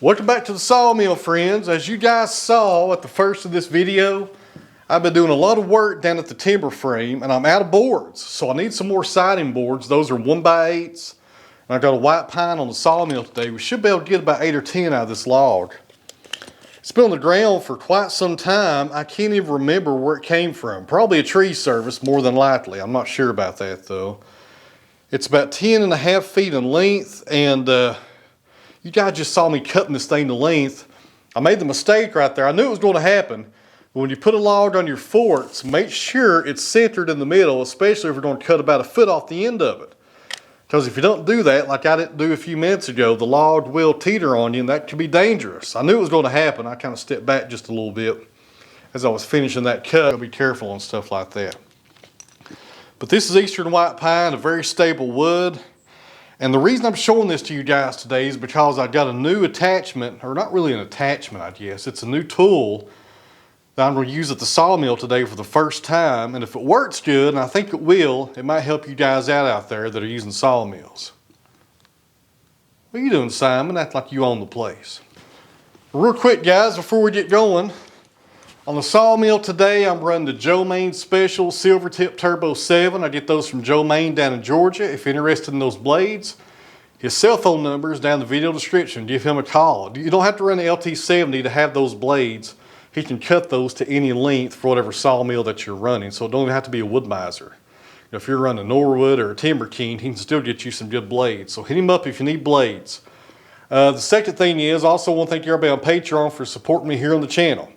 Welcome back to the Sawmill, friends. As you guys saw at the first of this video, I've been doing a lot of work down at the timber frame and I'm out of boards. So I need some more siding boards. Those are 1x8s. And I got a white pine on the sawmill today. We should be able to get about 8 or 10 out of this log. It's been on the ground for quite some time. I can't even remember where it came from. Probably a tree service, more than likely. I'm not sure about that though. It's about 10.5 feet in length, and you guys just saw me cutting this thing to length. I made the mistake right there. I knew it was going to happen. But when you put a log on your forks, make sure it's centered in the middle, especially if you're going to cut about 1 foot off the end of it. Because if you don't do that, like I didn't do a few minutes ago, the log will teeter on you and that could be dangerous. I knew it was going to happen. I kind of stepped back just a little bit as I was finishing that cut. I'll be careful on stuff like that. But this is Eastern White Pine, a very stable wood. And the reason I'm showing this to you guys today is because I got a new attachment, or not really an attachment, I guess. It's a new tool that I'm going to use at the sawmill today for the first time. And if it works good, and I think it will, it might help you guys out there that are using sawmills. What are you doing, Simon? Act like you own the place. Real quick, guys, before we get going, on the sawmill today, I'm running the Joe Maine Special Silver Tip Turbo 7. I get those from Joe Maine down in Georgia. If you're interested in those blades, his cell phone number is down in the video description. Give him a call. You don't have to run the LT70 to have those blades. He can cut those to any length for whatever sawmill that you're running, so it don't even have to be a Wood-Mizer. If you're running Norwood or a Timber King, he can still get you some good blades. So hit him up if you need blades. The second thing is, I also want to thank everybody on Patreon for supporting me here on the channel.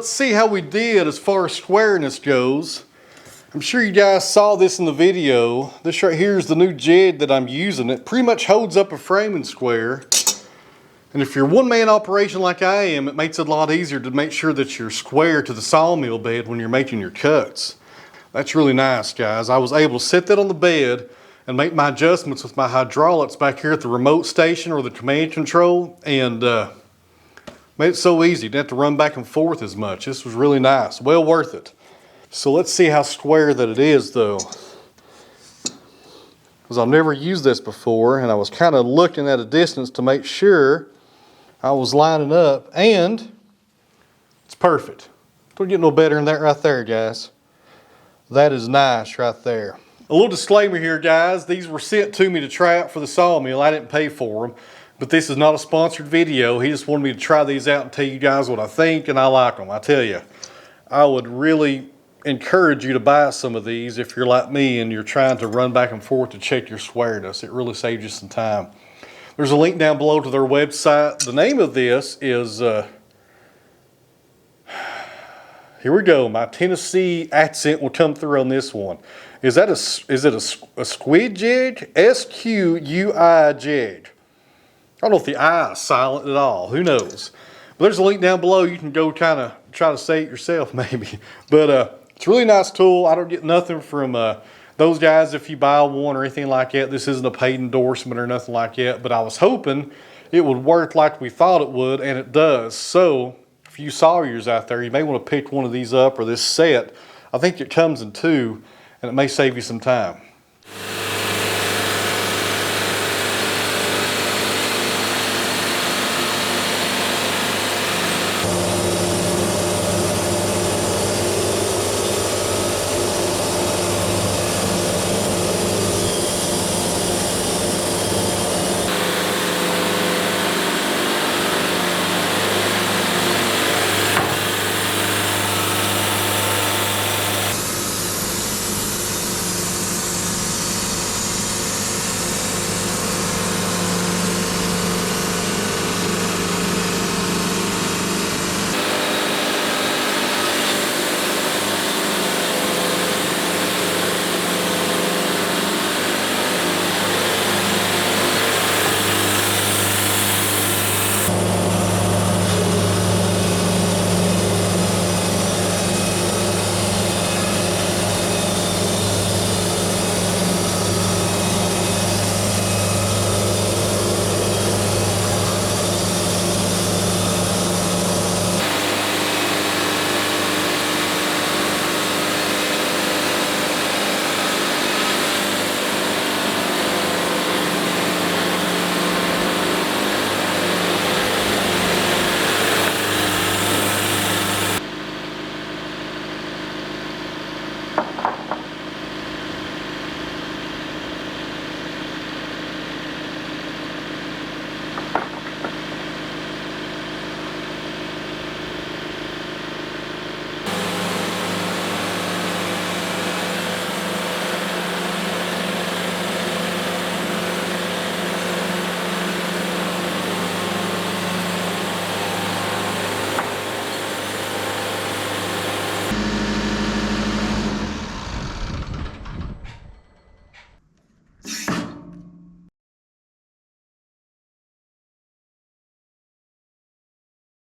let's see how we did as far as squareness goes. I'm sure you guys saw this in the video. This right here is the new jig that I'm using. It pretty much holds up a framing square. And if you're a one-man operation like I am, it makes it a lot easier to make sure that you're square to the sawmill bed when you're making your cuts. That's really nice, guys. I was able to set that on the bed and make my adjustments with my hydraulics back here at the remote station or the command control, and made it so easy. Didn't have to run back and forth as much. This was really nice. Well worth it. So let's see how square that it is, though. Because I've never used this before, and I was kind of looking at a distance to make sure I was lining up, and it's perfect. Don't get no better than that right there, guys. That is nice right there. A little disclaimer here, guys. These were sent to me to try out for the sawmill. I didn't pay for them, but this is not a sponsored video. He just wanted me to try these out and tell you guys what I think, and I like them. I tell you, I would really encourage you to buy some of these if you're like me and you're trying to run back and forth to check your squareness. It really saves you some time. There's a link down below to their website. The name of this is, here we go. My Tennessee accent will come through on this one. Is it a squid jig? S-Q-U-I jig. I don't know if the I is silent at all. Who knows? But there's a link down below. You can go kind of try to say it yourself maybe. But it's a really nice tool. I don't get nothing from those guys if you buy one or anything like that. This isn't a paid endorsement or nothing like that. But I was hoping it would work like we thought it would, and it does. So if you sawyers out there, you may want to pick one of these up or this set. I think it comes in two, and it may save you some time.